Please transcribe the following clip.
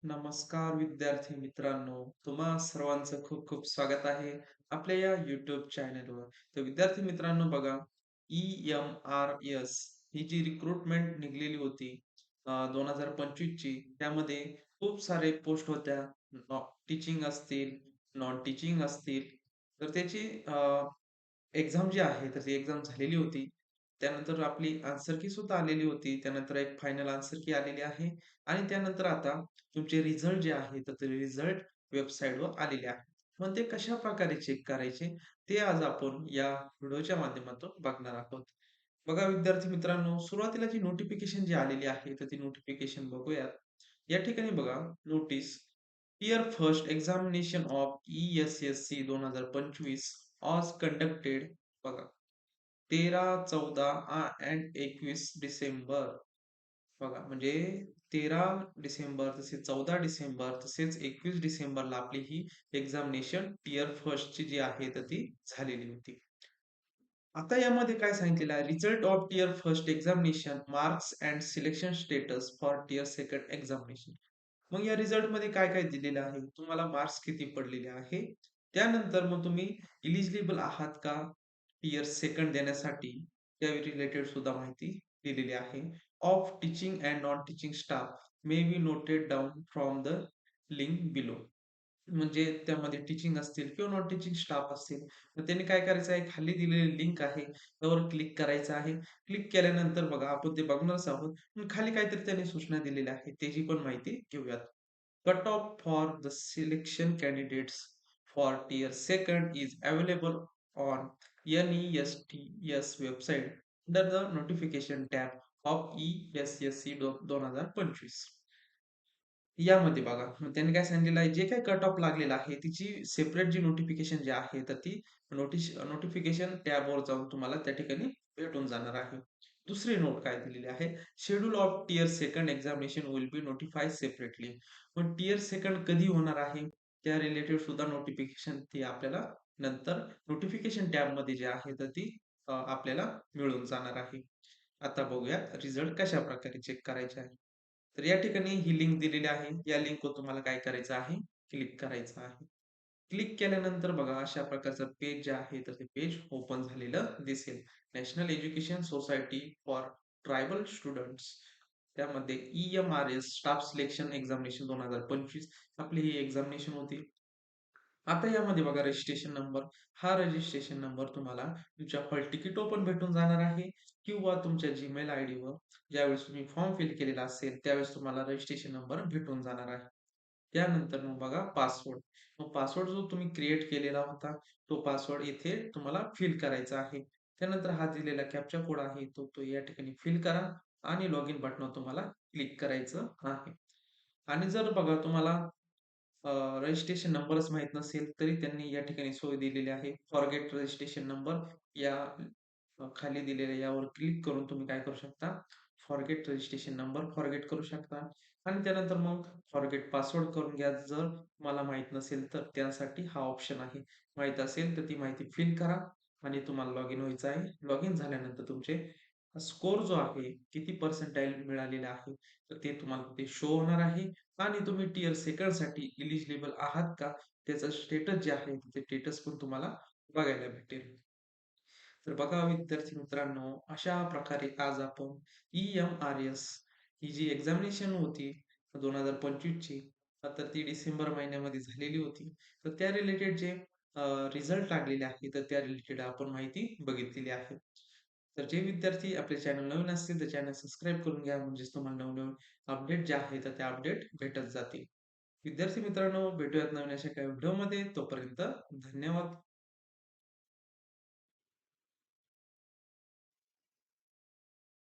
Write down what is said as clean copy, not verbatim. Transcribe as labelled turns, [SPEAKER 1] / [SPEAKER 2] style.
[SPEAKER 1] नमस्कार विद्यार्थी मित्रांनो, तुम्हा सर्वांचं खूप खूप स्वागत आहे आपल्या या YouTube चॅनलवर. तर विद्यार्थी मित्रांनो बघा, EMRS ही जी रिक्रुटमेंट निघलेली होती 2025 ची, त्यामध्ये खूप सारे पोस्ट होत्या. टीचिंग असतील, नॉन टीचिंग असतील. तर त्याची एक्झाम जी आहे, तर ती एक्झाम झालेली होती. त्यानंतर आपली आन्सर की सुद्धा आलेली होती. त्यानंतर एक फायनल आन्सर की आलेली आहे आणि त्यानंतर आता तुमचे रिझल्ट जे आहे, तर ते रिझल्ट वेबसाईटवर आलेले आहे. मग ते कशाप्रकारे चेक करायचे, ते आज आपण या व्हिडिओच्या माध्यमातून बघणार आहोत. बघा विद्यार्थी मित्रांनो, सुरुवातीला जी नोटिफिकेशन जी आलेली आहे, तर ती नोटिफिकेशन बघूयात. या ठिकाणी बघा notice year first examination of ESSC 2025 was conducted बघा 13, 14 अँड 21 डिसेंबर बघा म्हणजे 13 डिसेंबर तसेच 14 डिसेंबर तसेच 21 डिसेंबरला आपली ही एक्झामिनेशन टियर फर्स्ट ची जी आहे तर ती झालेली होती. आता यामध्ये काय सांगितलेलं आहे result of tier first examination marks and selection status for tier second examination. मग या रिझल्ट मध्ये काय काय दिलेलं आहे तुम्हाला मार्क्स किती पडलेले आहे त्यानंतर मग तुम्ही इलिजिबल आहात का टियर सेकंड देण्यासाठी त्या रिलेटेड सुद्धा माहिती दिलेली आहे. Of teaching and non teaching staff may be noted down from the link below. म्हणजे त्यामध्ये टीचिंग असतील किंवा नॉन टीचिंग स्टाफ असतील, तर त्यांनी काय करायचं आहे, खाली दिलेली लिंक आहे, त्यावर क्लिक करायचं आहे. क्लिक केल्यानंतर बघा आपण ते बघणारच आहोत. पण खाली काहीतरी त्यांनी सूचना दिलेल्या आहेत, त्याची पण माहिती घेऊयात. Cut off for the selection candidates for tier second is available on NESTS website under the notification tab of ESSC 2025. यामध्ये बघा, मग त्यांनी काय सांगितलेलं आहे, जे काही कट ऑफ लागलेला आहे, तिची सेपरेट जी नोटिफिकेशन जी आहे, तर ती नोटिफिकेशन टॅबवर जाऊन तुम्हाला त्या ठिकाणी भेटून जाणार आहे. दुसरी नोट काय दिलेली आहे, schedule of tier second examination will be notified separately. मग टियर सेकंड कधी होणार आहे, त्या रिलेटेड सुद्धा नोटिफिकेशन ती आपल्याला नंतर नोटिफिकेशन टॅबमध्ये जे आहे, तर ती आपल्याला मिळून जाणार आहे. आता बघूया रिझल्ट कशाप्रकारे चेक करायचे आहे. तर या ठिकाणी ही लिंक दिलेली आहे. या लिंकवर तुम्हाला काय करायचं आहे? क्लिक करायचं आहे. क्लिक केल्यानंतर बघा अशा प्रकारचं पेज जे आहे, तर ते पेज ओपन झालेलं दिसेल. National education society for tribal students त्यामध्ये EMRS स्टाफ सिलेक्शन एक्झामिनेशन 2025 आपली ही एक्झामिनेशन होती. आता यामध्ये बघा रजिस्ट्रेशन नंबर. हा रजिस्ट्रेशन नंबर तुम्हाला तुमच्या हॉल तिकीटवर पण भेटून जाणार आहे किंवा तुमच्या Gmail आयडीवर ज्यावेळेस तुम्ही फॉर्म फिल केलेला असेल, त्यावेळेस तुम्हाला रजिस्ट्रेशन नंबर भेटून जाणार आहे. त्यानंतर मग बघा पासवर्ड. मग पासवर्ड जो तुम्ही क्रिएट केलेला होता, तो पासवर्ड इथे तुम्हाला फिल करायचा आहे. त्यानंतर हा दिलेला कॅप्चा कोड आहे, तो या ठिकाणी फिल करा आणि लॉगिन बटनावर तुम्हाला क्लिक करायचं आहे. आणि जर बघा तुम्हाला रजिस्ट्रेशन नंबरच माहीत नसेल, तरी त्यांनी या ठिकाणी सोय दिलेली आहे. फॉरगेट रजिस्ट्रेशन नंबर या खाली दिलेल्या यावर क्लिक करून तुम्ही काय करू शकता, फॉरगेट रजिस्ट्रेशन नंबर फॉरगेट करू शकता आणि त्यानंतर मग फॉरगेट पासवर्ड करून घ्या. जर तुम्हाला माहीत नसेल, तर त्यासाठी हा ऑप्शन आहे. माहीत असेल, तर ती माहिती फिल करा आणि तुम्हाला लॉगिन व्हायचं आहे. लॉगिन झाल्यानंतर तुमचे स्कोर जो आहे, किती पर्सेंटाइल मिळालेले आहे, तर ते तुम्हाला ते शो होणार आहे आणि तुम्ही टियर सेकंडसाठी इलिजिबल आहात का? त्याचं स्टेटस जे आहे, ते स्टेटस पण तुम्हाला बघायला भेटेल. तर बघा विद्यार्थी मित्रांनो, अशा प्रकारे आज आपण EMRS ही जी एक्झामिनेशन होती 2025 ची, तर ती डिसेंबर महिन्यामध्ये झालेली होती. तर त्या रिलेटेड जे रिझल्ट लागलेले आहे, तर त्या रिलेटेड आपण माहिती बघितलेली आहे. तर जे विद्यार्थी आपले चॅनल नवीन असतील, तर चॅनल सबस्क्राईब करून घ्या. म्हणजेच तुम्हाला नवनवीन अपडेट जे आहे, तर ते अपडेट भेटत जातील. विद्यार्थी मित्रांनो, भेटूयात नवीन अशा काही व्हिडिओमध्ये. तोपर्यंत धन्यवाद.